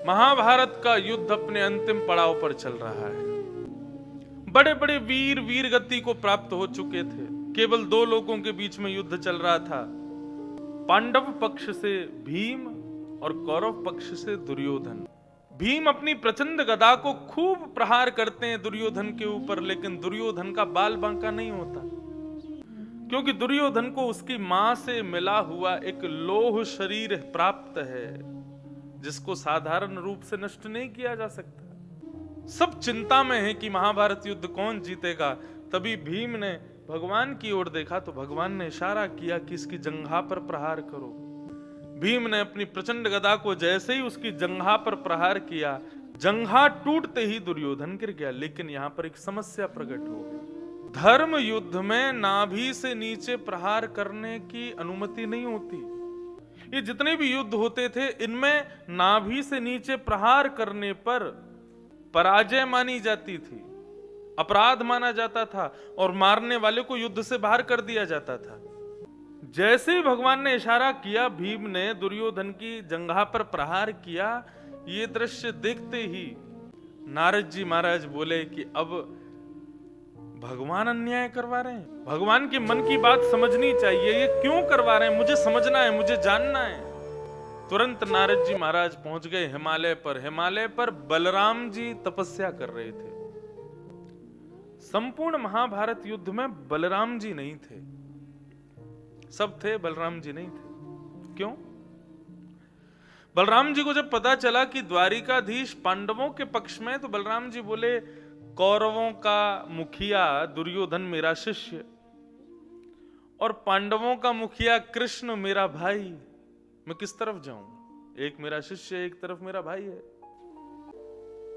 महाभारत का युद्ध अपने अंतिम पड़ाव पर चल रहा है। बड़े बड़े वीर गति को प्राप्त हो चुके थे। केवल दो लोगों के बीच में युद्ध चल रहा था, पांडव पक्ष से भीम और कौरव पक्ष से दुर्योधन। भीम अपनी प्रचंड गदा को खूब प्रहार करते हैं दुर्योधन के ऊपर, लेकिन दुर्योधन का बाल बांका नहीं होता, क्योंकि दुर्योधन को उसकी मां से मिला हुआ एक लोह शरीर प्राप्त है, जिसको साधारण रूप से नष्ट नहीं किया जा सकता। सब चिंता में है कि महाभारत युद्ध कौन जीतेगा। तभी भीम ने भगवान की ओर देखा तो भगवान ने इशारा किया कि इसकी जंघा पर प्रहार करो। भीम ने अपनी प्रचंड गदा को जैसे ही उसकी जंघा पर प्रहार किया, जंघा टूटते ही दुर्योधन गिर गया। लेकिन यहां पर एक समस्या प्रकट हो गई। धर्म युद्ध में नाभि से नीचे प्रहार करने की अनुमति नहीं होती। ये जितने भी युद्ध होते थे, इनमें नाभि से नीचे प्रहार करने पर पराजय मानी जाती थी, अपराध माना जाता था और मारने वाले को युद्ध से बाहर कर दिया जाता था। जैसे ही भगवान ने इशारा किया, भीम ने दुर्योधन की जंघा पर प्रहार किया। ये दृश्य देखते ही नारद जी महाराज बोले कि अब भगवान अन्याय करवा रहे हैं, भगवान के मन की बात समझनी चाहिए, ये क्यों करवा रहे हैं, मुझे समझना है, मुझे जानना है। तुरंत नारद जी महाराज पहुंच गए हिमालय पर। हिमालय पर बलराम जी तपस्या कर रहे थे। संपूर्ण महाभारत युद्ध में बलराम जी नहीं थे। सब थे, बलराम जी नहीं थे। क्यों? बलराम जी को जब पता चला कि द्वारिकाधीश पांडवों के पक्ष में, तो बलराम जी बोले, कौरवों का मुखिया दुर्योधन मेरा शिष्य और पांडवों का मुखिया कृष्ण मेरा भाई, मैं किस तरफ जाऊं? एक मेरा शिष्य, एक तरफ मेरा भाई है।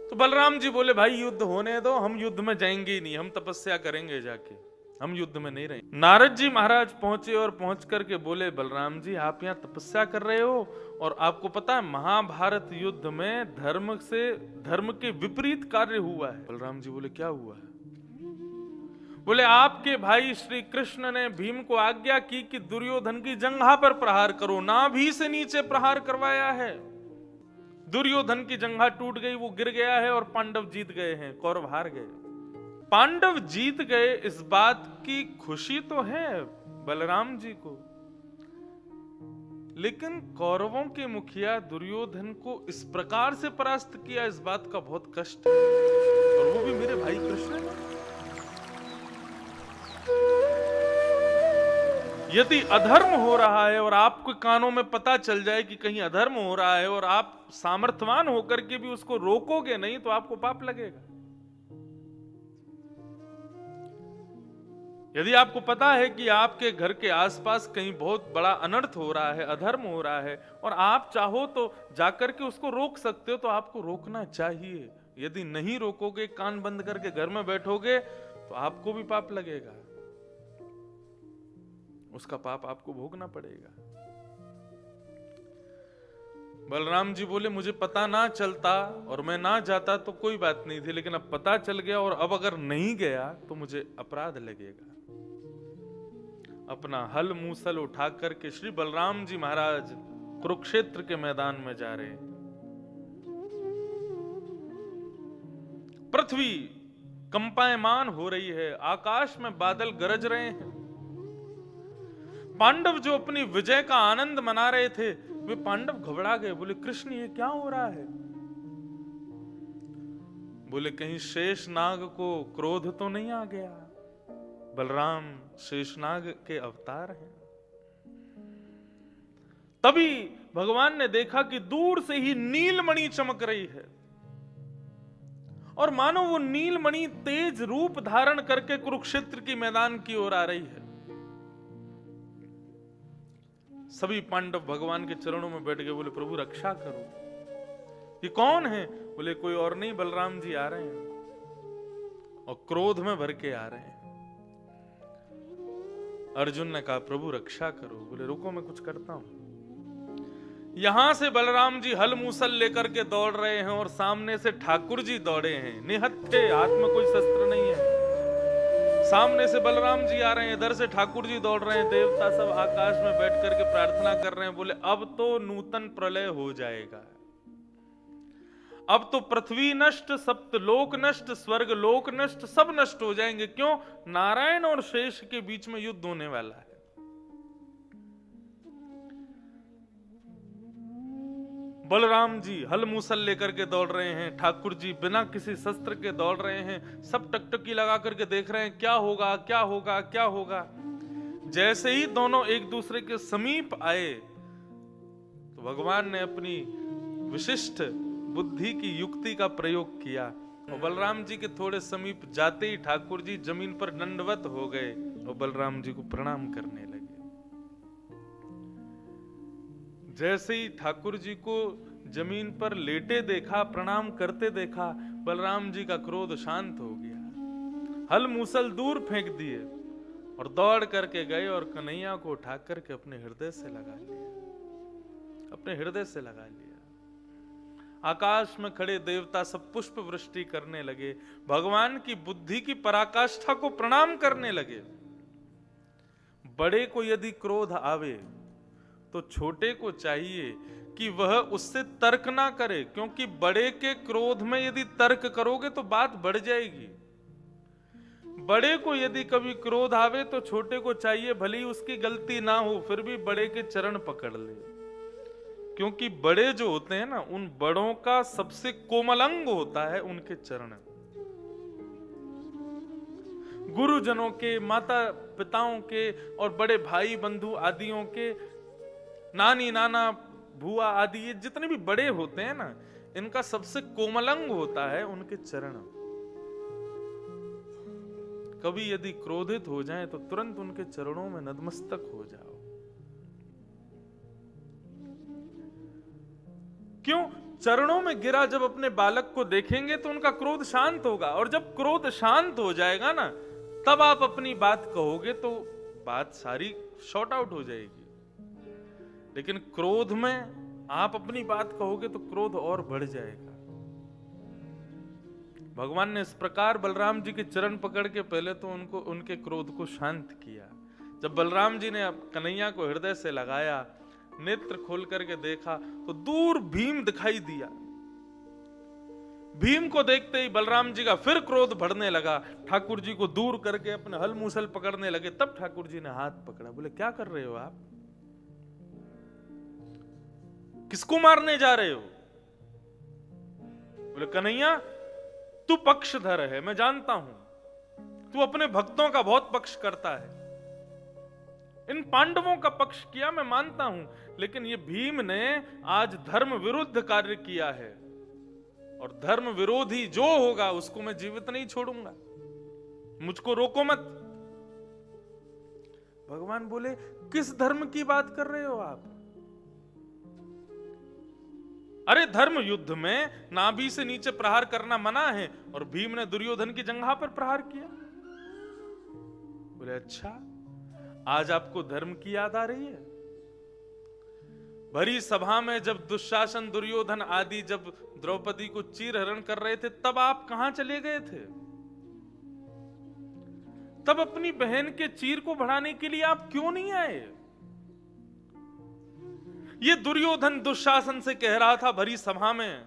तो बलराम जी बोले, भाई युद्ध होने दो, हम युद्ध में जाएंगे ही नहीं, हम तपस्या करेंगे जाके, हम युद्ध में नहीं रहेंगे। नारद जी महाराज पहुंचे और पहुंच करके बोले, बलराम जी आप यहाँ तपस्या कर रहे हो और आपको पता है महाभारत युद्ध में धर्म के विपरीत कार्य हुआ है। बलराम जी बोले, क्या हुआ है? बोले, आपके भाई श्री कृष्ण ने भीम को आज्ञा की कि दुर्योधन की जंघा पर प्रहार करो, नाभि से नीचे प्रहार करवाया है। दुर्योधन की जंघा टूट गई, वो गिर गया है और पांडव जीत गए हैं, कौरव हार गए। पांडव जीत गए, इस बात की खुशी तो है बलराम जी को, लेकिन कौरवों के मुखिया दुर्योधन को इस प्रकार से परास्त किया, इस बात का बहुत कष्ट है। और वो भी मेरे भाई कृष्ण ने। यदि अधर्म हो रहा है और आपके कानों में पता चल जाए कि कहीं अधर्म हो रहा है और आप सामर्थ्यवान होकर के भी उसको रोकोगे नहीं, तो आपको पाप लगेगा। यदि आपको पता है कि आपके घर के आसपास कहीं बहुत बड़ा अनर्थ हो रहा है, अधर्म हो रहा है, और आप चाहो तो जाकर के उसको रोक सकते हो, तो आपको रोकना चाहिए। यदि नहीं रोकोगे, कान बंद करके घर में बैठोगे, तो आपको भी पाप लगेगा, उसका पाप आपको भोगना पड़ेगा। बलराम जी बोले, मुझे पता ना चलता और मैं ना जाता तो कोई बात नहीं थी, लेकिन अब पता चल गया और अब अगर नहीं गया तो मुझे अपराध लगेगा। अपना हल मूसल उठा करके श्री बलराम जी महाराज कुरुक्षेत्र के मैदान में जा रहे हैं। पृथ्वी कंपायमान हो रही है, आकाश में बादल गरज रहे हैं। पांडव जो अपनी विजय का आनंद मना रहे थे, वे पांडव घबरा गए। बोले, कृष्ण ये क्या हो रहा है? बोले, कहीं शेषनाग को क्रोध तो नहीं आ गया? बलराम शेषनाग के अवतार हैं। तभी भगवान ने देखा कि दूर से ही नीलमणि चमक रही है और मानो वो नीलमणि तेज रूप धारण करके कुरुक्षेत्र की मैदान की ओर आ रही है। सभी पांडव भगवान के चरणों में बैठ गए। बोले, प्रभु रक्षा करो। ये कौन है? बोले, कोई और नहीं, बलराम जी आ रहे हैं और क्रोध में भर के आ रहे हैं। अर्जुन ने कहा, प्रभु रक्षा करो। बोले, रुको मैं कुछ करता हूं। यहां से बलराम जी हल मूसल लेकर के दौड़ रहे हैं और सामने से ठाकुर जी दौड़े हैं, निहत्थे, हाथ में कोई शस्त्र नहीं है। सामने से बलराम जी आ रहे हैं, इधर से ठाकुर जी दौड़ रहे हैं। देवता सब आकाश में बैठ करके प्रार्थना कर रहे हैं। बोले, अब तो नूतन प्रलय हो जाएगा। अब तो पृथ्वी नष्ट, सप्तलोक नष्ट, स्वर्ग लोक नष्ट, सब नष्ट हो जाएंगे। क्यों? नारायण और शेष के बीच में युद्ध होने वाला है। बलराम जी हल मूसल लेकर के दौड़ रहे हैं, ठाकुर जी बिना किसी शस्त्र के दौड़ रहे हैं, सब टकटकी लगा करके देख रहे हैं क्या होगा क्या होगा क्या होगा। जैसे ही दोनों एक दूसरे के समीप आए तो भगवान ने अपनी विशिष्ट बुद्धि की युक्ति का प्रयोग किया और बलराम जी के थोड़े समीप जाते ही ठाकुर जी जमीन पर दंडवत हो गए और बलराम जी को प्रणाम करने लगे। जैसे ही ठाकुर जी को जमीन पर लेटे देखा, प्रणाम करते देखा, बलराम जी का क्रोध शांत हो गया। हल मूसल दूर फेंक दिए और दौड़ करके गए और कन्हैया को उठा करके अपने हृदय से लगा लिया, अपने हृदय से लगा लिया। आकाश में खड़े देवता सब पुष्प वृष्टि करने लगे, भगवान की बुद्धि की पराकाष्ठा को प्रणाम करने लगे। बड़े को यदि क्रोध आवे तो छोटे को चाहिए कि वह उससे तर्क ना करे, क्योंकि बड़े के क्रोध में यदि तर्क करोगे तो बात बढ़ जाएगी। बड़े को यदि कभी क्रोध आवे तो छोटे को चाहिए भले ही उसकी गलती ना हो फिर भी बड़े के चरण पकड़ ले, क्योंकि बड़े जो होते हैं ना, उन बड़ों का सबसे कोमल अंग होता है उनके चरण। गुरुजनों के, माता पिताओं के और बड़े भाई बंधु आदियों के, नानी नाना भुआ आदि, ये जितने भी बड़े होते हैं ना, इनका सबसे कोमल अंग होता है उनके चरण। कभी यदि क्रोधित हो जाए तो तुरंत उनके चरणों में नतमस्तक हो जाओ। क्यों? चरणों में गिरा जब अपने बालक को देखेंगे तो उनका क्रोध शांत होगा, और जब क्रोध शांत हो जाएगा ना, तब आप अपनी बात कहोगे तो बात सारी शॉर्ट आउट हो जाएगी। लेकिन क्रोध में आप अपनी बात कहोगे तो क्रोध और बढ़ जाएगा। भगवान ने इस प्रकार बलराम जी के चरण पकड़ के पहले तो उनके क्रोध को शांत किया। जब बलराम जी ने कन्हैया को हृदय से लगाया, नेत्र खोल करके देखा तो दूर भीम दिखाई दिया। भीम को देखते ही बलराम जी का फिर क्रोध बढ़ने लगा, ठाकुर जी को दूर करके अपने हल मूसल पकड़ने लगे। तब ठाकुर जी ने हाथ पकड़ा, बोले क्या कर रहे हो आप? किसको मारने जा रहे हो? बोले कन्हैया तू पक्षधर है, मैं जानता हूं तू अपने भक्तों का बहुत पक्ष करता है, इन पांडवों का पक्ष किया मैं मानता हूं, लेकिन ये भीम ने आज धर्म विरुद्ध कार्य किया है और धर्म विरोधी जो होगा उसको मैं जीवित नहीं छोड़ूंगा, मुझको रोको मत। भगवान बोले किस धर्म की बात कर रहे हो आप? अरे धर्म युद्ध में नाभि से नीचे प्रहार करना मना है और भीम ने दुर्योधन की जंघा पर प्रहार किया। बोले अच्छा, आज आपको धर्म की याद आ रही है? भरी सभा में जब दुशासन, दुर्योधन आदि जब द्रौपदी को चीरहरण कर रहे थे, तब आप कहां चले गए थे? तब अपनी बहन के चीर को बढ़ाने के लिए आप क्यों नहीं आए? ये दुर्योधन दुशासन से कह रहा था भरी सभा में,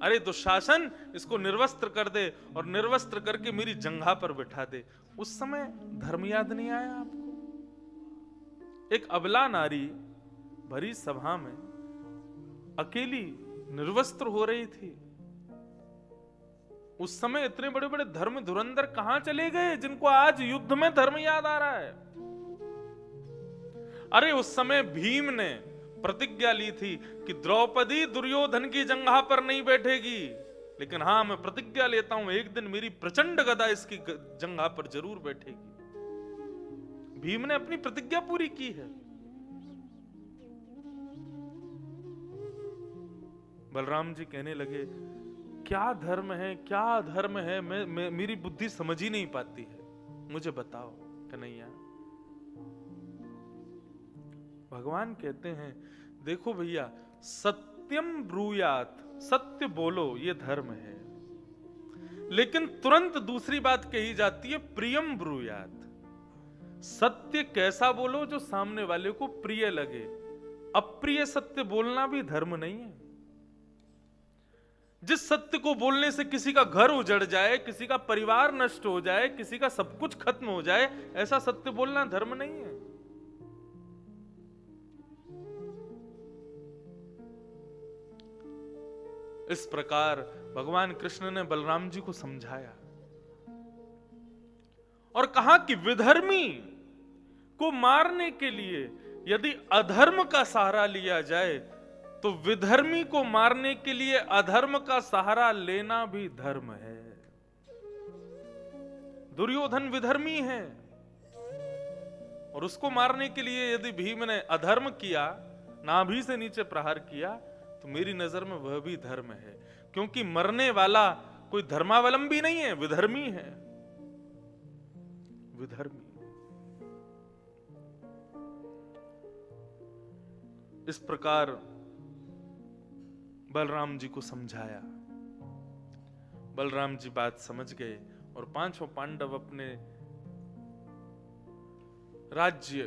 अरे दुशासन इसको निर्वस्त्र कर दे और निर्वस्त्र करके मेरी जंघा पर बिठा दे। उस समय धर्म याद नहीं आया आपको? एक अबला नारी भरी सभा में अकेली निर्वस्त्र हो रही थी। उस समय इतने बड़े बड़े धर्म धुरंधर कहां चले गए जिनको आज युद्ध में धर्म याद आ रहा है? अरे उस समय भीम ने प्रतिज्ञा ली थी कि द्रौपदी दुर्योधन की जंघा पर नहीं बैठेगी, लेकिन हां मैं प्रतिज्ञा लेता हूं एक दिन मेरी प्रचंड गदा इसकी जंघा पर जरूर बैठेगी। भीम ने अपनी प्रतिज्ञा पूरी की है। बलराम जी कहने लगे क्या धर्म है, क्या धर्म है, मेरी बुद्धि समझ ही नहीं पाती है, मुझे बताओ कन्हैया। भगवान कहते हैं देखो भैया, सत्यम ब्रूयात, सत्य बोलो ये धर्म है, लेकिन तुरंत दूसरी बात कही जाती है प्रियम ब्रूयात। सत्य कैसा बोलो जो सामने वाले को प्रिय लगे, अप्रिय सत्य बोलना भी धर्म नहीं है। जिस सत्य को बोलने से किसी का घर उजड़ जाए, किसी का परिवार नष्ट हो जाए, किसी का सब कुछ खत्म हो जाए, ऐसा सत्य बोलना धर्म नहीं है। इस प्रकार भगवान कृष्ण ने बलराम जी को समझाया और कहा कि विधर्मी को मारने के लिए यदि अधर्म का सहारा लिया जाए तो विधर्मी को मारने के लिए अधर्म का सहारा लेना भी धर्म है। दुर्योधन विधर्मी है और उसको मारने के लिए यदि भीम ने अधर्म किया, नाभि से नीचे प्रहार किया, तो मेरी नजर में वह भी धर्म है, क्योंकि मरने वाला कोई धर्मावलंबी नहीं है, विधर्मी है। विधर्मी। इस प्रकार बलराम जी को समझाया। बलराम जी बात समझ गए और पांचों पांडव अपने राज्य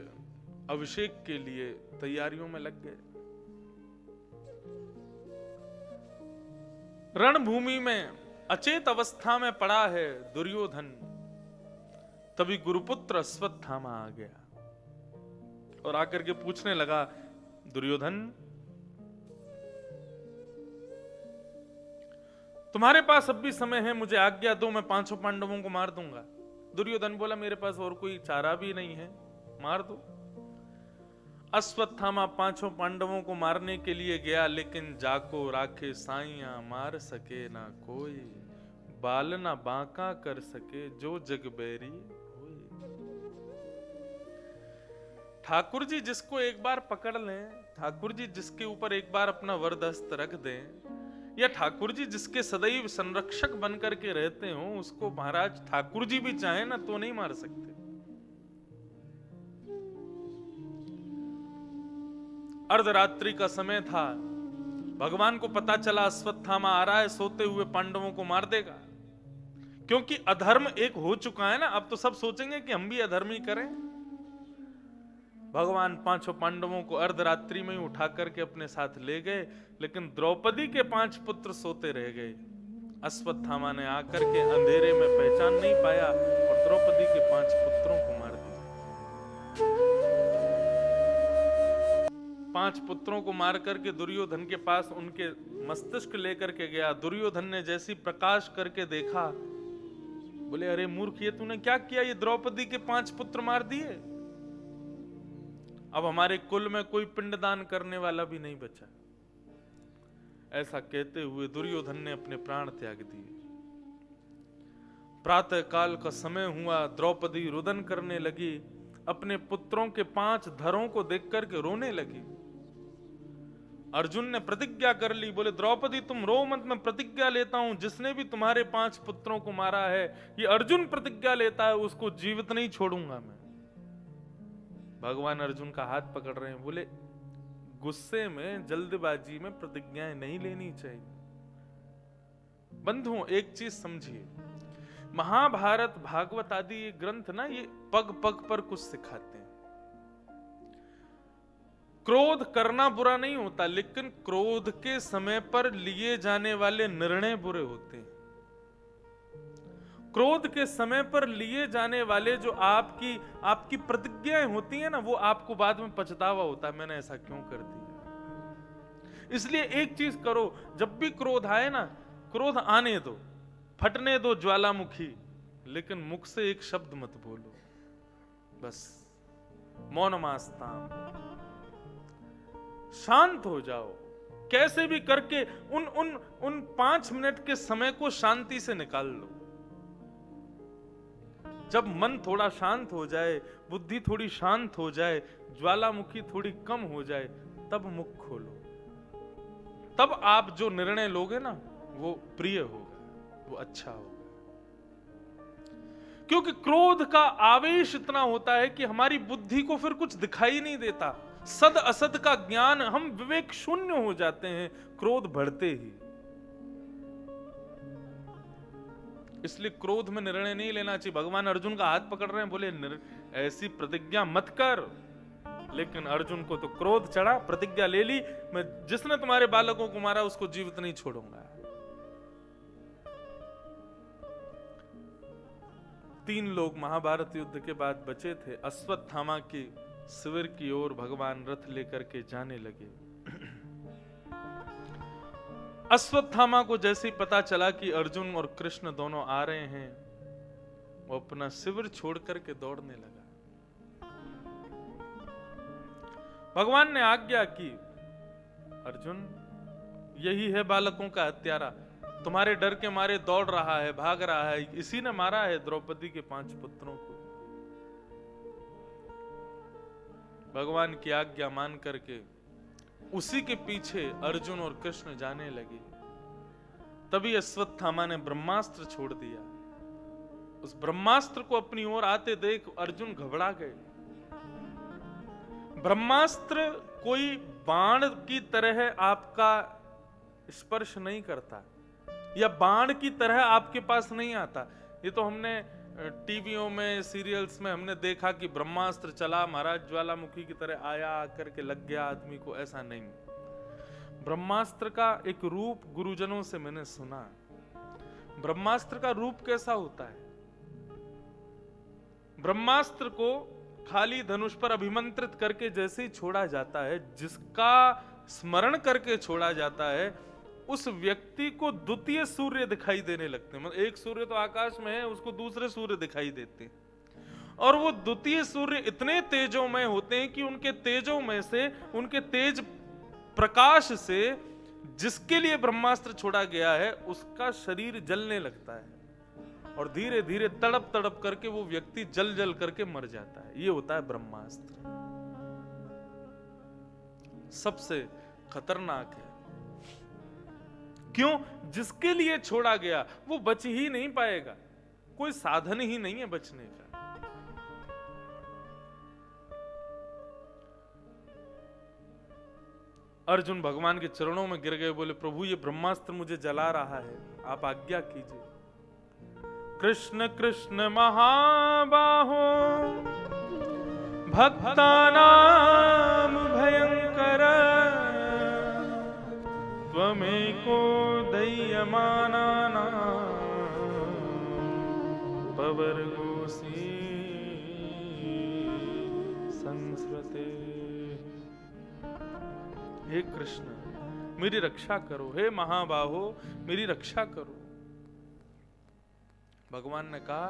अभिषेक के लिए तैयारियों में लग गए। रणभूमि में अचेत अवस्था में पड़ा है दुर्योधन। तभी गुरुपुत्र अश्वत्थामा आ गया और आकर के पूछने लगा, दुर्योधन तुम्हारे पास अब भी समय है, मुझे आज्ञा दो, मैं पांचों पांडवों को मार दूंगा। दुर्योधन बोला, मेरे पास और कोई चारा भी नहीं है, मार दो। अश्वत्थामा पांचों पांडवों को मारने के लिए गया, लेकिन जाको राखे साइया मार सके ना कोई, बाल ना बांका कर सके जो जग बैरी होई। ठाकुर जी जिसको एक बार पकड़ लें, ठाकुर जी जिसके ऊपर एक बार अपना वरदस्त रख दें, या ठाकुर जी जिसके सदैव संरक्षक बनकर के रहते हो, उसको महाराज ठाकुर जी भी चाहे ना तो नहीं मार सकते। अर्धरात्रि का समय था, भगवान को पता चला अश्वत्थामा आ रहा है, सोते हुए पांडवों को मार देगा, क्योंकि अधर्म एक हो चुका है ना। अब तो सब सोचेंगे कि हम भी अधर्म ही करें। भगवान पांचों पांडवों को अर्धरात्रि में ही उठा करके अपने साथ ले गए, लेकिन द्रौपदी के 5 पुत्र सोते रह गए। अश्वत्थामा ने आकर के अंधेरे में पहचान नहीं पाया और द्रौपदी के 5 पुत्रों को मार दिया। 5 पुत्रों को मार करके दुर्योधन के पास उनके मस्तिष्क लेकर के गया। दुर्योधन ने जैसी प्रकाश करके देखा, बोले, अरे मूर्ख, ये तूने क्या किया? ये द्रौपदी के 5 पुत्र मार दिए। अब हमारे कुल में कोई पिंडदान करने वाला भी नहीं बचा। ऐसा कहते हुए दुर्योधन ने अपने प्राण त्याग दिए। प्रातः काल का समय हुआ, द्रौपदी रुदन करने लगी, अपने पुत्रों के 5 धरों को देख करके रोने लगी। अर्जुन ने प्रतिज्ञा कर ली, बोले, द्रौपदी तुम रो मत, मैं प्रतिज्ञा लेता हूं, जिसने भी तुम्हारे 5 पुत्रों को मारा है, ये अर्जुन प्रतिज्ञा लेता है, उसको जीवित नहीं छोड़ूंगा मैं। भगवान अर्जुन का हाथ पकड़ रहे हैं, बोले, गुस्से में, जल्दबाजी में प्रतिज्ञाएं नहीं लेनी चाहिए। बंधुओं, एक चीज समझिए, महाभारत, भागवत आदि ये ग्रंथ ना, ये पग पग पर कुछ सिखाते हैं। क्रोध करना बुरा नहीं होता, लेकिन क्रोध के समय पर लिए जाने वाले निर्णय बुरे होते हैं। क्रोध के समय पर लिए जाने वाले जो आपकी प्रतिज्ञाएं होती हैं ना, वो आपको बाद में पछतावा होता है, मैंने ऐसा क्यों कर दिया। इसलिए एक चीज करो, जब भी क्रोध आए ना, क्रोध आने दो, फटने दो ज्वालामुखी, लेकिन मुख से एक शब्द मत बोलो, बस मौनमास्ताम, शांत हो जाओ। कैसे भी करके उन 5 मिनट के समय को शांति से निकाल लो। जब मन थोड़ा शांत हो जाए, बुद्धि थोड़ी शांत हो जाए, ज्वालामुखी थोड़ी कम हो जाए, तब मुख खोलो। तब आप जो निर्णय लोगे ना, वो प्रिय होगा, वो अच्छा होगा। क्योंकि क्रोध का आवेश इतना होता है कि हमारी बुद्धि को फिर कुछ दिखाई नहीं देता। सद असद का ज्ञान, हम विवेक शून्य हो जाते हैं क्रोध बढ़ते ही। इसलिए क्रोध में निर्णय नहीं लेना चाहिए। भगवान अर्जुन का हाथ पकड़ रहे हैं, बोले, ऐसी प्रतिज्ञा मत कर। लेकिन अर्जुन को तो क्रोध चढ़ा, प्रतिज्ञा ले ली, मैं जिसने तुम्हारे बालकों को मारा उसको जीवित नहीं छोड़ूंगा। 3 लोग महाभारत युद्ध के बाद बचे थे। अश्वत्थामा के शिविर की ओर भगवान रथ लेकर के जाने लगे। अश्वत्थामा को जैसे ही पता चला कि अर्जुन और कृष्ण दोनों आ रहे हैं, वो अपना शिविर छोड़ करके दौड़ने लगा। भगवान ने आज्ञा की, अर्जुन यही है बालकों का हत्यारा, तुम्हारे डर के मारे दौड़ रहा है, भाग रहा है, इसी ने मारा है द्रौपदी के 5 पुत्रों को। भगवान की आज्ञा मान करके उसी के पीछे अर्जुन और कृष्ण जाने लगे। तभी अश्वत्थामा ने ब्रह्मास्त्र छोड़ दिया। उस ब्रह्मास्त्र को अपनी ओर आते देख अर्जुन घबरा गए। ब्रह्मास्त्र कोई बाण की तरह आपका स्पर्श नहीं करता, या बाण की तरह आपके पास नहीं आता। ये तो हमने टीवियों में, सीरियल्स में हमने देखा कि ब्रह्मास्त्र चला, महाराज ज्वालामुखी की तरह आया, आकर के लग गया आदमी को, ऐसा नहीं। ब्रह्मास्त्र का एक रूप गुरुजनों से मैंने सुना। ब्रह्मास्त्र का रूप कैसा होता है? ब्रह्मास्त्र को खाली धनुष पर अभिमंत्रित करके जैसे ही छोड़ा जाता है, जिसका स्मरण करके छोड़ा जाता है, उस व्यक्ति को द्वितीय सूर्य दिखाई देने लगते हैं। मतलब एक सूर्य तो आकाश में है, उसको दूसरे सूर्य दिखाई देते हैं। और वो द्वितीय सूर्य इतने तेजोमय होते हैं कि उनके तेजों में से, उनके तेज प्रकाश से जिसके लिए ब्रह्मास्त्र छोड़ा गया है, उसका शरीर जलने लगता है और धीरे धीरे तड़प तड़प करके वो व्यक्ति जल जल करके मर जाता है। ये होता है ब्रह्मास्त्र। सबसे खतरनाक है। क्यों? जिसके लिए छोड़ा गया वो बच ही नहीं पाएगा, कोई साधन ही नहीं है बचने का। अर्जुन भगवान के चरणों में गिर गए, बोले प्रभु ये ब्रह्मास्त्र मुझे जला रहा है, आप आज्ञा कीजिए। कृष्ण कृष्ण महाबाहो भक्तानां भयंकर त्वमेको दय्यमानानां पवर्गोऽसि संस्कृते। हे कृष्ण मेरी रक्षा करो, हे महाबाहो मेरी रक्षा करो। भगवान ने कहा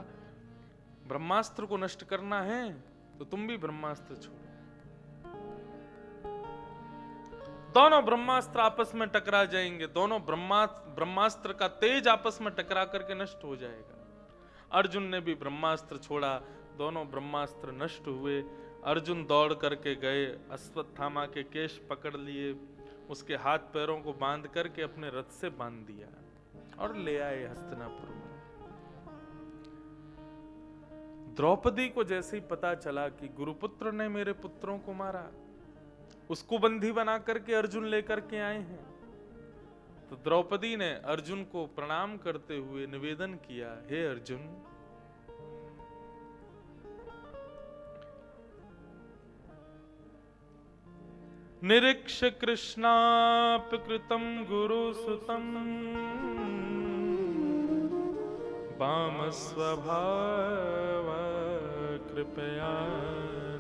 ब्रह्मास्त्र को नष्ट करना है तो तुम भी ब्रह्मास्त्र छोड़ो। दोनों ब्रह्मास्त्र आपस में टकरा जाएंगे, दोनों ब्रह्मास्त्र का तेज आपस में टकरा करके नष्ट हो जाएगा। अर्जुन ने भी ब्रह्मास्त्र छोड़ा, दोनों ब्रह्मास्त्र नष्ट हुए। अर्जुन दौड़ करके गए, अश्वत्थामा के केश पकड़ लिए, उसके हाथ पैरों को बांध करके अपने रथ से बांध दिया और ले आए हस्तिनापुर में। द्रौपदी को जैसे ही पता चला कि गुरुपुत्र ने मेरे पुत्रों को मारा, उसको बंदी बना करके अर्जुन लेकर के आए हैं, तो द्रौपदी ने अर्जुन को प्रणाम करते हुए निवेदन किया, हे अर्जुन, निरीक्ष्य कृष्णापकृतं गुरुसुतं वामस्वभाव कृपया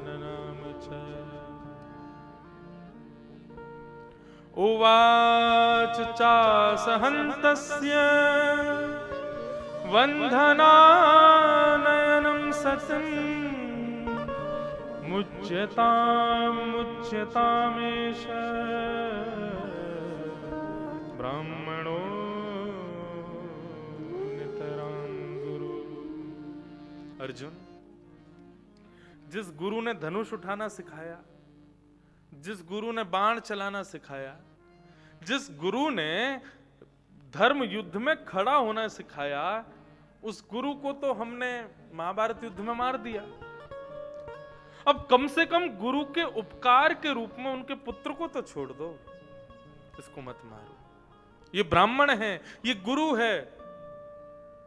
ननाम च। उवाच चासहन्तस्य वन्धनानयनं सतिं मुच्यतामेष ब्राह्मणो नितरां गुरु। अर्जुन, जिस गुरु ने धनुष उठाना सिखाया, जिस गुरु ने बाण चलाना सिखाया, जिस गुरु ने धर्म युद्ध में खड़ा होना सिखाया, उस गुरु को तो हमने महाभारत युद्ध में मार दिया। अब कम से कम गुरु के उपकार के रूप में उनके पुत्र को तो छोड़ दो, इसको मत मारो। ये ब्राह्मण है, ये गुरु है,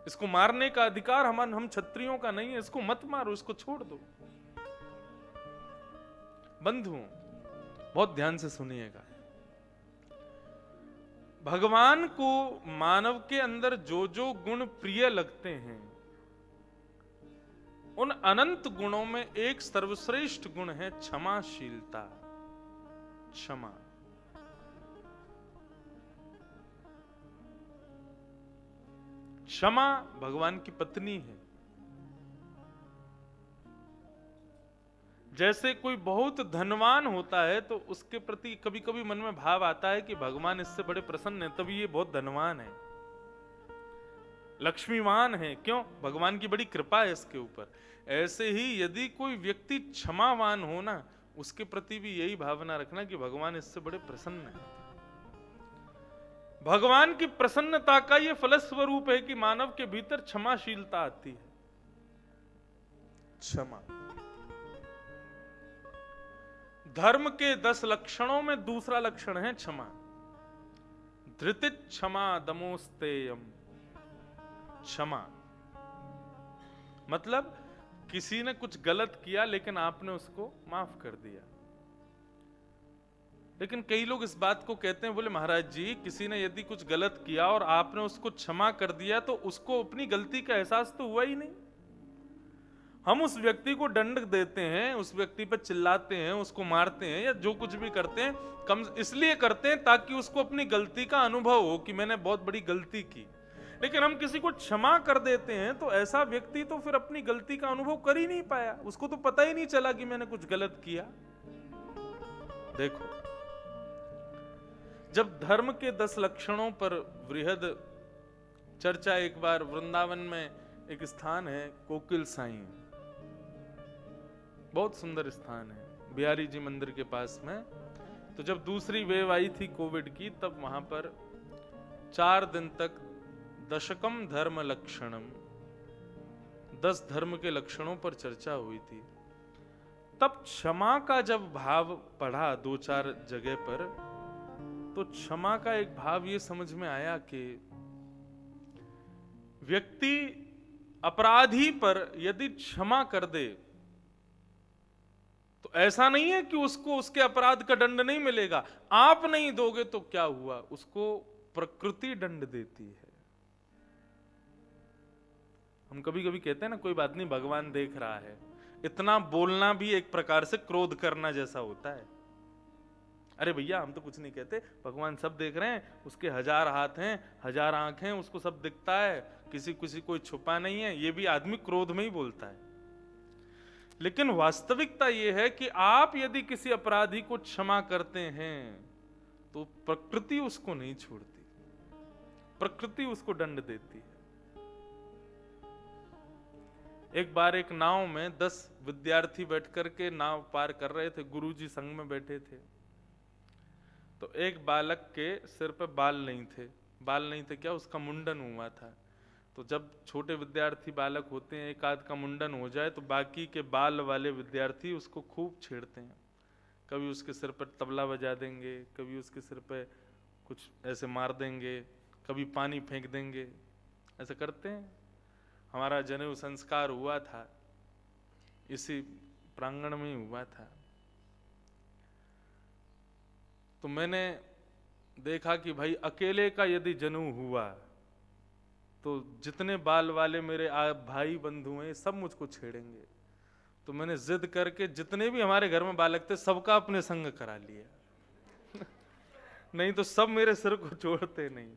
इसको मारने का अधिकार हम क्षत्रियों का नहीं है, इसको मत मारो, इसको छोड़ दो। बंधुओं, बहुत ध्यान से सुनिएगा। भगवान को मानव के अंदर जो जो गुण प्रिय लगते हैं उन अनंत गुणों में एक सर्वश्रेष्ठ गुण है क्षमाशीलता। क्षमा। क्षमा भगवान की पत्नी है। जैसे कोई बहुत धनवान होता है तो उसके प्रति कभी कभी मन में भाव आता है कि भगवान इससे बड़े प्रसन्न है, तभी ये बहुत धनवान है, लक्ष्मीवान है। क्यों? भगवान की बड़ी कृपा है इसके ऊपर। ऐसे ही यदि कोई व्यक्ति क्षमावान हो ना, उसके प्रति भी यही भावना रखना कि भगवान इससे बड़े प्रसन्न है। भगवान की प्रसन्नता का यह फलस्वरूप है कि मानव के भीतर क्षमाशीलता आती है। क्षमा धर्म के 10 लक्षणों में दूसरा लक्षण है क्षमा। धृति क्षमा दमोस्तेयम। क्षमा मतलब किसी ने कुछ गलत किया लेकिन आपने उसको माफ कर दिया। लेकिन कई लोग इस बात को कहते हैं, बोले महाराज जी किसी ने यदि कुछ गलत किया और आपने उसको क्षमा कर दिया तो उसको अपनी गलती का एहसास तो हुआ ही नहीं। हम उस व्यक्ति को दंड देते हैं, उस व्यक्ति पर चिल्लाते हैं, उसको मारते हैं या जो कुछ भी करते हैं, कम इसलिए करते हैं ताकि उसको अपनी गलती का अनुभव हो कि मैंने बहुत बड़ी गलती की। लेकिन हम किसी को क्षमा कर देते हैं तो ऐसा व्यक्ति तो फिर अपनी गलती का अनुभव कर ही नहीं पाया, उसको तो पता ही नहीं चला कि मैंने कुछ गलत किया। देखो, जब धर्म के 10 लक्षणों पर वृहद चर्चा, एक बार वृंदावन में एक स्थान है कोकिल साई, बहुत सुंदर स्थान है बिहारी जी मंदिर के पास में। तो जब दूसरी वेव आई थी कोविड की, तब वहां पर 4 दिन तक दशकम धर्म लक्षणम, 10 धर्म के लक्षणों पर चर्चा हुई थी। तब क्षमा का जब भाव पढ़ा 2-4 जगह पर, तो क्षमा का एक भाव ये समझ में आया कि व्यक्ति अपराधी पर यदि क्षमा कर दे तो ऐसा नहीं है कि उसको उसके अपराध का दंड नहीं मिलेगा। आप नहीं दोगे तो क्या हुआ, उसको प्रकृति दंड देती है। हम कभी कभी कहते हैं ना, कोई बात नहीं भगवान देख रहा है। इतना बोलना भी एक प्रकार से क्रोध करना जैसा होता है। अरे भैया हम तो कुछ नहीं कहते, भगवान सब देख रहे हैं, उसके 1000 हाथ हैं, 1000 आंखें, उसको सब दिखता है, किसी किसी कोई छुपा नहीं है। ये भी आदमी क्रोध में ही बोलता है। लेकिन वास्तविकता यह है कि आप यदि किसी अपराधी को क्षमा करते हैं तो प्रकृति उसको नहीं छोड़ती, प्रकृति उसको दंड देती है। एक बार एक नाव में 10 विद्यार्थी बैठ करके नाव पार कर रहे थे, गुरुजी संग में बैठे थे। तो एक बालक के सिर पे बाल नहीं थे, बाल नहीं थे क्या, उसका मुंडन हुआ था। तो जब छोटे विद्यार्थी बालक होते हैं, एक आध का मुंडन हो जाए तो बाकी के बाल वाले विद्यार्थी उसको खूब छेड़ते हैं। कभी उसके सिर पर तबला बजा देंगे, कभी उसके सिर पे कुछ ऐसे मार देंगे, कभी पानी फेंक देंगे, ऐसा करते हैं। हमारा जनेऊ संस्कार हुआ था, इसी प्रांगण में ही हुआ था। तो मैंने देखा कि भाई अकेले का यदि जनेऊ हुआ तो जितने बाल वाले मेरे भाई बंधु हैं सब मुझको छेड़ेंगे। तो मैंने जिद करके जितने भी हमारे घर में बालक थे सबका अपने संग करा लिया नहीं तो सब मेरे सिर को छोड़ते नहीं।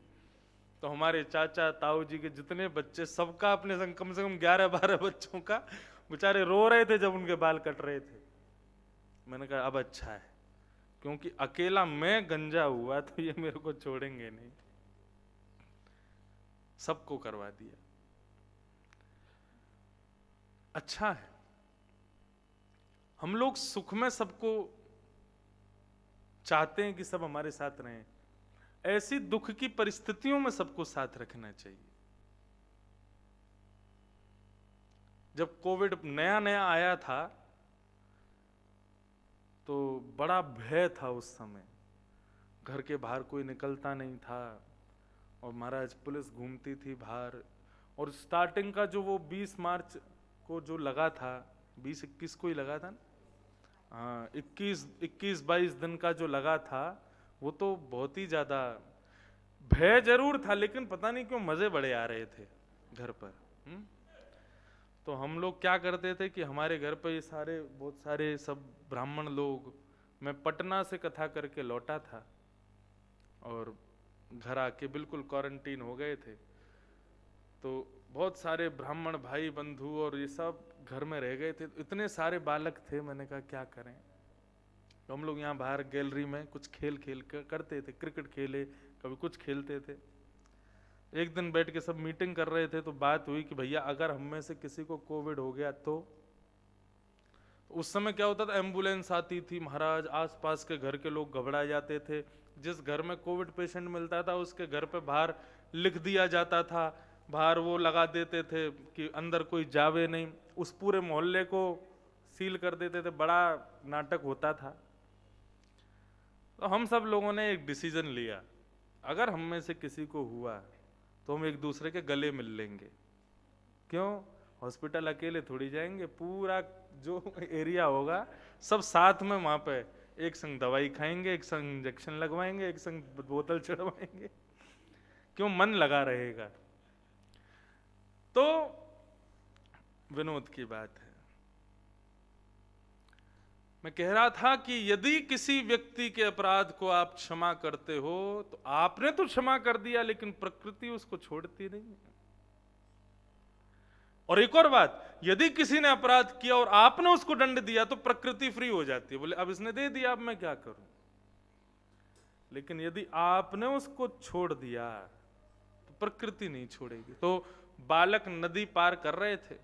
तो हमारे चाचा ताऊ जी के जितने बच्चे, सबका अपने संग, कम से कम 11-12 बच्चों का, बेचारे रो रहे थे जब उनके बाल कट रहे थे। मैंने कहा अब अच्छा है, क्योंकि अकेला मैं गंजा हुआ तो ये मेरे को छोड़ेंगे नहीं। सबको करवा दिया। अच्छा है, हम लोग सुख में सबको चाहते हैं कि सब हमारे साथ रहें, ऐसी दुख की परिस्थितियों में सबको साथ रखना चाहिए। जब कोविड नया नया आया था तो बड़ा भय था उस समय, घर के बाहर कोई निकलता नहीं था और महाराज पुलिस घूमती थी बाहर। और स्टार्टिंग का जो वो 20 मार्च को जो लगा था, 20-21 को ही लगा था ना, हाँ 21-22 दिन का जो लगा था, वो तो बहुत ही ज्यादा भय जरूर था, लेकिन पता नहीं क्यों मजे बड़े आ रहे थे घर पर। तो हम लोग क्या करते थे कि हमारे घर पे ये बहुत सारे सब ब्राह्मण लोग, मैं पटना से कथा करके लौटा था और घर आके बिल्कुल क्वारंटीन हो गए थे, तो बहुत सारे ब्राह्मण भाई बंधु और ये सब घर में रह गए थे। इतने सारे बालक थे, मैंने कहा क्या करें। तो हम लोग यहाँ बाहर गैलरी में कुछ खेल करते थे, क्रिकेट खेले, कभी कुछ खेलते थे। एक दिन बैठ के सब मीटिंग कर रहे थे, तो बात हुई कि भैया अगर हम में से किसी को कोविड हो गया तो उस समय क्या होता था, एम्बुलेंस आती थी महाराज, आसपास के घर के लोग घबरा जाते थे। जिस घर में कोविड पेशेंट मिलता था उसके घर पे बाहर लिख दिया जाता था, बाहर वो लगा देते थे कि अंदर कोई जावे नहीं, उस पूरे मोहल्ले को सील कर देते थे, बड़ा नाटक होता था। तो हम सब लोगों ने एक डिसीजन लिया, अगर हम में से किसी को हुआ तो हम एक दूसरे के गले मिल लेंगे। क्यों? हॉस्पिटल अकेले थोड़ी जाएंगे, पूरा जो एरिया होगा सब साथ में वहां पे एक संग दवाई खाएंगे, एक संग इंजेक्शन लगवाएंगे, एक संग बोतल चढ़वाएंगे, क्यों? मन लगा रहेगा। तो विनोद की बात है, मैं कह रहा था कि यदि किसी व्यक्ति के अपराध को आप क्षमा करते हो तो आपने तो क्षमा कर दिया, लेकिन प्रकृति उसको छोड़ती नहीं है। और एक और बात, यदि किसी ने अपराध किया और आपने उसको दंड दिया तो प्रकृति फ्री हो जाती है, बोले अब इसने दे दिया, अब मैं क्या करूं। लेकिन यदि आपने उसको छोड़ दिया तो प्रकृति नहीं छोड़ेगी। तो बालक नदी पार कर रहे थे,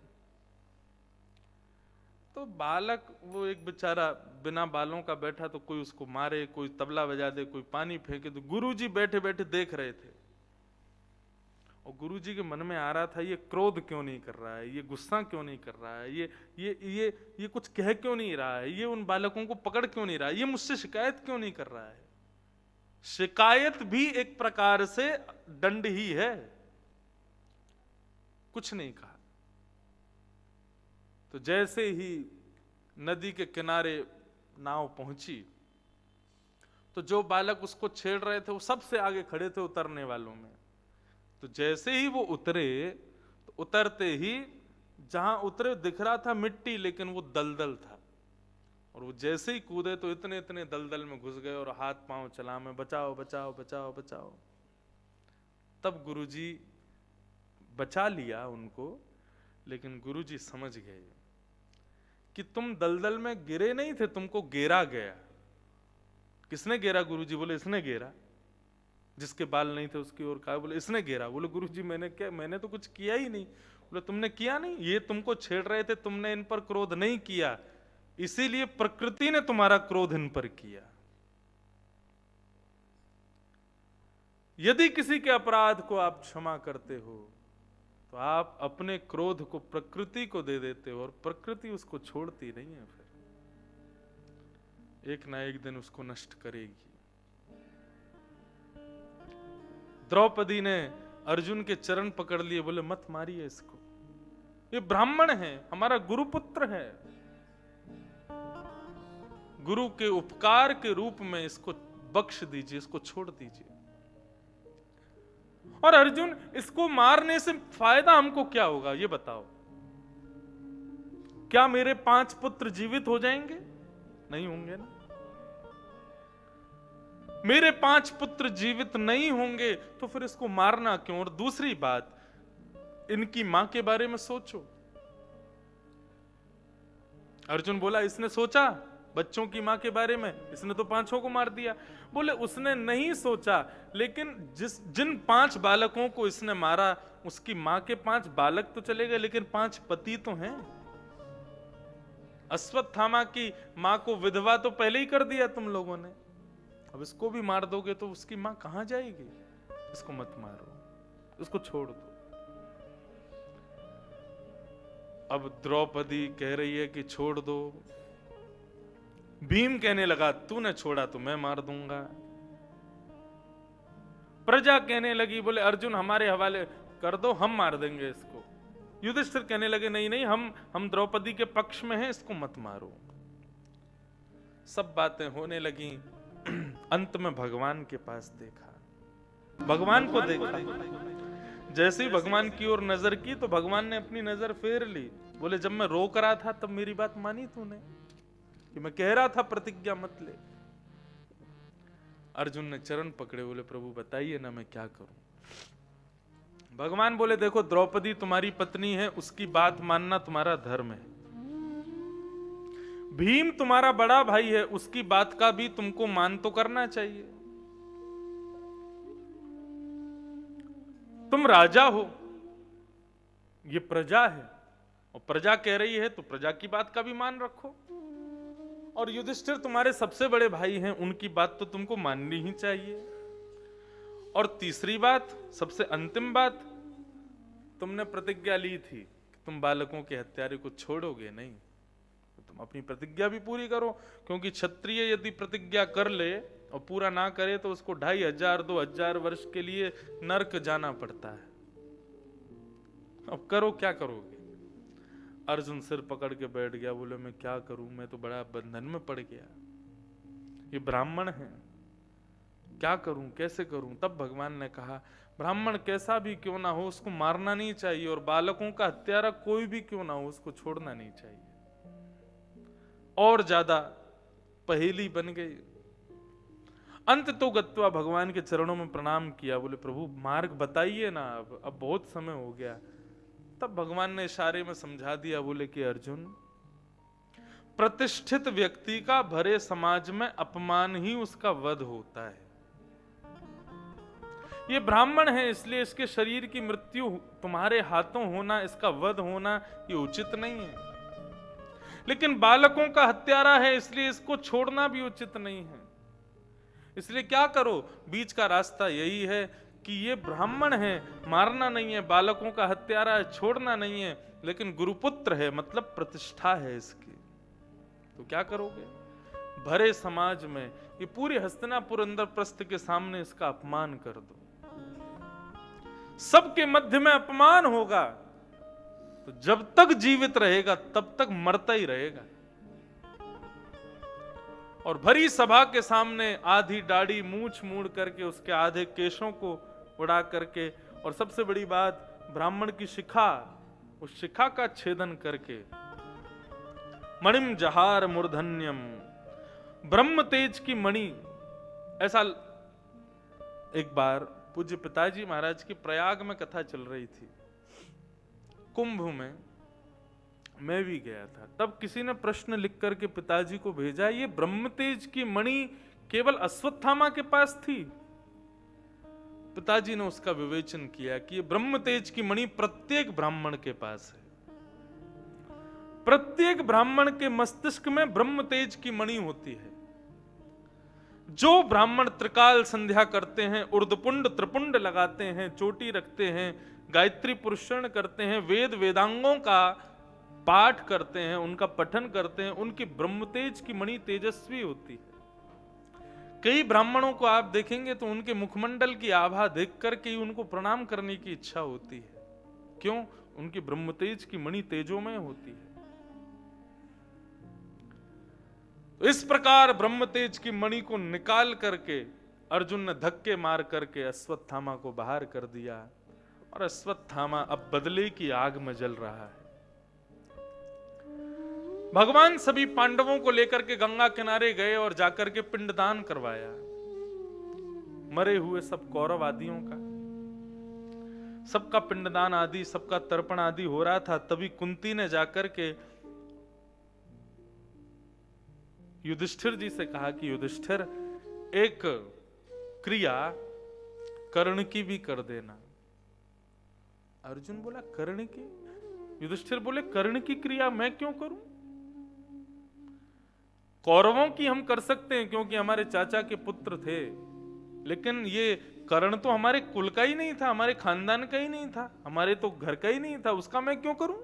तो बालक वो एक बेचारा बिना बालों का बैठा, तो कोई उसको मारे, कोई तबला बजा दे, कोई पानी फेंके। तो गुरुजी बैठे बैठे देख रहे थे और गुरुजी के मन में आ रहा था, ये क्रोध क्यों नहीं कर रहा है, ये गुस्सा क्यों नहीं कर रहा है, ये कुछ कह क्यों नहीं रहा है, ये उन बालकों को पकड़ क्यों नहीं रहा है, ये मुझसे शिकायत क्यों नहीं कर रहा है। शिकायत भी एक प्रकार से दंड ही है। कुछ नहीं कहा। तो जैसे ही नदी के किनारे नाव पहुंची तो जो बालक उसको छेड़ रहे थे वो सबसे आगे खड़े थे उतरने वालों में। तो जैसे ही वो उतरे, तो उतरते ही जहां उतरे दिख रहा था मिट्टी, लेकिन वो दलदल था। और वो जैसे ही कूदे तो इतने इतने दलदल में घुस गए और हाथ पांव चला में बचाओ बचाओ बचाओ बचाओ। तब गुरुजी बचा लिया उनको, लेकिन गुरुजी समझ गए कि तुम दलदल में गिरे नहीं थे, तुमको घेरा गया। किसने घेरा? गुरुजी बोले इसने घेरा। जिसके बाल नहीं थे उसकी ओर कहा, बोले इसने घेरा। बोले गुरुजी मैंने क्या, मैंने तो कुछ किया ही नहीं। बोले तुमने किया नहीं, ये तुमको छेड़ रहे थे, तुमने इन पर क्रोध नहीं किया, इसीलिए प्रकृति ने तुम्हारा क्रोध इन पर किया। यदि किसी के अपराध को आप क्षमा करते हो तो आप अपने क्रोध को प्रकृति को दे देते हो, और प्रकृति उसको छोड़ती नहीं है, फिर एक ना एक दिन उसको नष्ट करेगी। द्रौपदी ने अर्जुन के चरण पकड़ लिए, बोले मत मारिए इसको, ये ब्राह्मण है, हमारा गुरुपुत्र है, गुरु के उपकार के रूप में इसको बख्श दीजिए, इसको छोड़ दीजिए। और अर्जुन, इसको मारने से फायदा हमको क्या होगा, ये बताओ। क्या मेरे 5 पुत्र जीवित हो जाएंगे? नहीं होंगे ना। मेरे 5 पुत्र जीवित नहीं होंगे तो फिर इसको मारना क्यों? और दूसरी बात, इनकी मां के बारे में सोचो। अर्जुन बोला इसने सोचा बच्चों की मां के बारे में, इसने तो 5 को मार दिया। बोले उसने नहीं सोचा, लेकिन जिन 5 बालकों को इसने मारा उसकी मां के 5 बालक तो चले गए, लेकिन 5 पति तो हैं। अश्वत्थामा की मां को विधवा तो पहले ही कर दिया तुम लोगों ने, अब इसको भी मार दोगे तो उसकी मां कहां जाएगी? इसको मत मारो, इसको छोड़ दो। अब द्रौपदी कह रही है कि छोड़ दो। भीम कहने लगा तूने छोड़ा तो मैं मार दूंगा। प्रजा कहने लगी, बोले अर्जुन हमारे हवाले कर दो, हम मार देंगे इसको। युधिष्ठिर कहने लगे नहीं नहीं, हम द्रौपदी के पक्ष में हैं, इसको मत मारो। सब बातें होने लगी। अंत में भगवान के पास देखा, भगवान को देखा। जैसे ही भगवान की ओर नजर की तो भगवान ने अपनी नजर फेर ली। बोले जब मैं रोक रहा था तब मेरी बात मानी तूने, कि मैं कह रहा था प्रतिज्ञा मत ले। अर्जुन ने चरण पकड़े, बोले प्रभु बताइए ना मैं क्या करूं। भगवान बोले देखो द्रौपदी तुम्हारी पत्नी है, उसकी बात मानना तुम्हारा धर्म है। भीम तुम्हारा बड़ा भाई है, उसकी बात का भी तुमको मान तो करना चाहिए। तुम राजा हो, ये प्रजा है, और प्रजा कह रही है तो प्रजा की बात का भी मान रखो। और युधिष्ठिर तुम्हारे सबसे बड़े भाई हैं, उनकी बात तो तुमको माननी ही चाहिए। और तीसरी बात, सबसे अंतिम बात, तुमने प्रतिज्ञा ली थी कि तुम बालकों के हत्यारे को छोड़ोगे नहीं, तो तुम अपनी प्रतिज्ञा भी पूरी करो। क्योंकि क्षत्रिय यदि प्रतिज्ञा कर ले और पूरा ना करे तो उसको 2500 2000 वर्ष के लिए नरक जाना पड़ता है। अब करो, क्या करोगे? अर्जुन सिर पकड़ के बैठ गया, बोले मैं क्या करूं, मैं तो बड़ा बंधन में पड़ गया, ये ब्राह्मण है, क्या करूं, कैसे करूं? तब भगवान ने कहा ब्राह्मण कैसा भी क्यों ना हो उसको मारना नहीं चाहिए, और बालकों का हत्यारा कोई भी क्यों ना हो उसको छोड़ना नहीं चाहिए। और ज्यादा पहेली बन गई। अंत तो गत्वा भगवान के चरणों में प्रणाम किया, बोले प्रभु मार्ग बताइए ना, अब बहुत समय हो गया। तब भगवान ने इशारे में समझा दिया, बोले कि अर्जुन प्रतिष्ठित व्यक्ति का भरे समाज में अपमान ही उसका वध होता है। ये ब्राह्मण है इसलिए इसके शरीर की मृत्यु तुम्हारे हाथों होना, इसका वध होना ये उचित नहीं है। लेकिन बालकों का हत्यारा है इसलिए इसको छोड़ना भी उचित नहीं है। इसलिए क्या करो, बीच का रास्ता यही है कि ये ब्राह्मण है, मारना नहीं है, बालकों का हत्यारा है, छोड़ना नहीं है, लेकिन गुरुपुत्र है, मतलब प्रतिष्ठा है इसकी, तो क्या करोगे? भरे समाज में, ये पूरे हस्तिनापुर इंद्रप्रस्थ के सामने इसका अपमान कर दो, सबके मध्य में अपमान होगा, तो जब तक जीवित रहेगा तब तक मरता ही रहेगा। और भरी सभा के सामने आधी दाढ़ी मूछ मूड़ करके, उसके आधे केशों को उड़ा करके, और सबसे बड़ी बात ब्राह्मण की शिखा, उस शिखा का छेदन करके, मणिम जहार मूर्धन्यम, ब्रह्म तेज की मणि। ऐसा एक बार पूज्य पिताजी महाराज की प्रयाग में कथा चल रही थी, कुंभ में मैं भी गया था। तब किसी ने प्रश्न लिख करके पिताजी को भेजा, ये ब्रह्म तेज की मणि केवल अश्वत्थामा के पास थी? पिताजी ने उसका विवेचन किया कि ये ब्रह्म तेज की मणि प्रत्येक ब्राह्मण के पास है। प्रत्येक ब्राह्मण के मस्तिष्क में ब्रह्म तेज की मणि होती है। जो ब्राह्मण त्रिकाल संध्या करते हैं, उर्दपुंड त्रिपुंड लगाते हैं, चोटी रखते हैं, गायत्री पुरुषण करते हैं, वेद वेदांगों का पाठ करते हैं, उनका पठन करते हैं, उनकी ब्रह्म तेज की मणि तेजस्वी होती है। कई ब्राह्मणों को आप देखेंगे तो उनके मुखमंडल की आभा देख करके ही उनको प्रणाम करने की इच्छा होती है। क्यों? उनकी ब्रह्म तेज की मणि तेजोमय होती है। तो इस प्रकार ब्रह्म तेज की मणि को निकाल करके अर्जुन ने धक्के मार करके अश्वत्थामा को बाहर कर दिया, और अश्वत्थामा अब बदले की आग में जल रहा है। भगवान सभी पांडवों को लेकर के गंगा किनारे गए और जाकर के पिंडदान करवाया, मरे हुए सब कौरव आदियों का, सबका पिंडदान आदि, सबका तर्पण आदि हो रहा था। तभी कुंती ने जाकर के युधिष्ठिर जी से कहा कि युधिष्ठिर एक क्रिया कर्ण की भी कर देना। अर्जुन बोला कर्ण की? युधिष्ठिर बोले कर्ण की क्रिया मैं क्यों करूं? कौरवों की हम कर सकते हैं क्योंकि हमारे चाचा के पुत्र थे, लेकिन ये कर्ण तो हमारे कुल का ही नहीं था, हमारे खानदान का ही नहीं था, हमारे तो घर का ही नहीं था, उसका मैं क्यों करूं?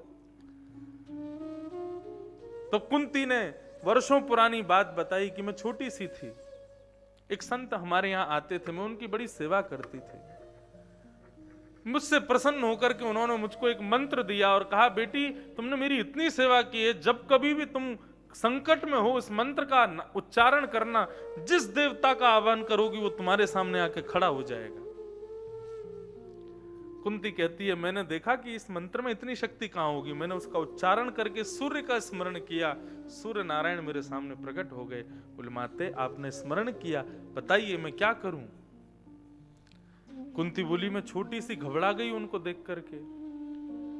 तो कुंती ने वर्षों पुरानी बात बताई कि मैं छोटी सी थी, एक संत हमारे यहां आते थे, मैं उनकी बड़ी सेवा करती थी। मुझसे प्रसन्न होकर के उन्होंने मुझको एक मंत्र दिया और कहा बेटी तुमने मेरी इतनी सेवा की है, जब कभी भी तुम संकट में हो इस मंत्र का उच्चारण करना, जिस देवता का आह्वान करोगी वो तुम्हारे सामने आके खड़ा हो जाएगा। कुंती कहती है मैंने देखा कि इस मंत्र में इतनी शक्ति कहां होगी, मैंने उसका उच्चारण करके सूर्य का स्मरण किया, सूर्य नारायण मेरे सामने प्रकट हो गए। बोले माते आपने स्मरण किया, बताइए मैं क्या करूं। कुंती बोली मैं छोटी सी घबरा गई उनको देख करके।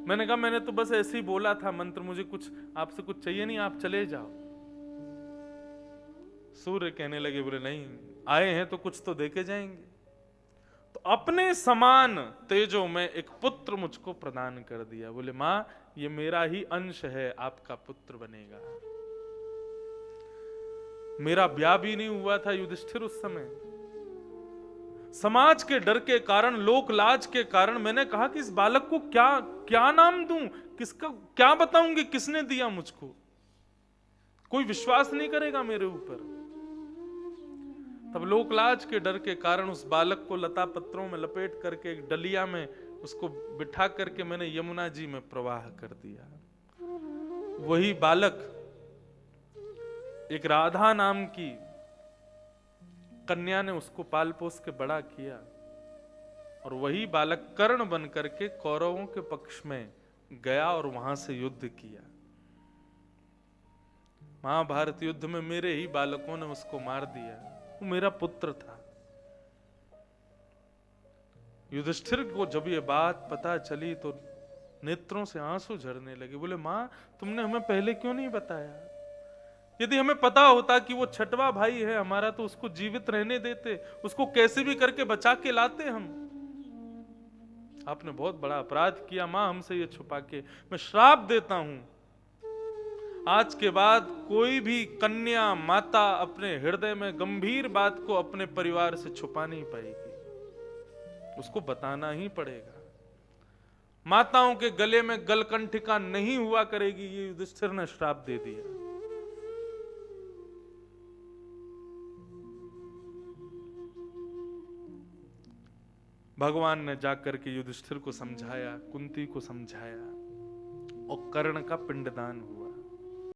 मैंने कहा मैंने तो बस ऐसे ही बोला था मंत्र, मुझे कुछ आपसे कुछ चाहिए नहीं, आप चले जाओ। सूर्य कहने लगे बोले नहीं, आए हैं तो कुछ तो देके जाएंगे। तो अपने समान तेजो में एक पुत्र मुझको प्रदान कर दिया। बोले मां ये मेरा ही अंश है, आपका पुत्र बनेगा। मेरा ब्याह भी नहीं हुआ था युधिष्ठिर उस समय। समाज के डर के कारण, लोक लाज के कारण मैंने कहा कि इस बालक को क्या क्या नाम दूं, किसका क्या बताऊंगी, किसने दिया मुझको, कोई विश्वास नहीं करेगा मेरे ऊपर। तब लोकलाज के डर के कारण उस बालक को लता पत्रों में लपेट करके एक डलिया में उसको बिठा करके मैंने यमुना जी में प्रवाह कर दिया। वही बालक एक राधा नाम की कन्या ने उसको पाल पोस के बड़ा किया, और वही बालक कर्ण बन करके कौरवों के पक्ष में गया और वहां से युद्ध किया। महाभारत युद्ध में मेरे ही बालकों ने उसको मार दिया, वो मेरा पुत्र था। युधिष्ठिर को जब ये बात पता चली तो नेत्रों से आंसू झरने लगे। बोले मां तुमने हमें पहले क्यों नहीं बताया, यदि हमें पता होता कि वो छठवा भाई है हमारा तो उसको जीवित रहने देते, उसको कैसे भी करके बचा के लाते हम। आपने बहुत बड़ा अपराध किया मां हमसे ये छुपा के। मैं श्राप देता हूं, आज के बाद कोई भी कन्या माता अपने हृदय में गंभीर बात को अपने परिवार से छुपा नहीं पाएगी, उसको बताना ही पड़ेगा। माताओं के गले में गलकंठिका नहीं हुआ करेगी, ये युधिष्ठिर ने श्राप दे दिया। भगवान ने जाकर के युधिष्ठिर को समझाया, कुंती को समझाया, और कर्ण का पिंडदान हुआ।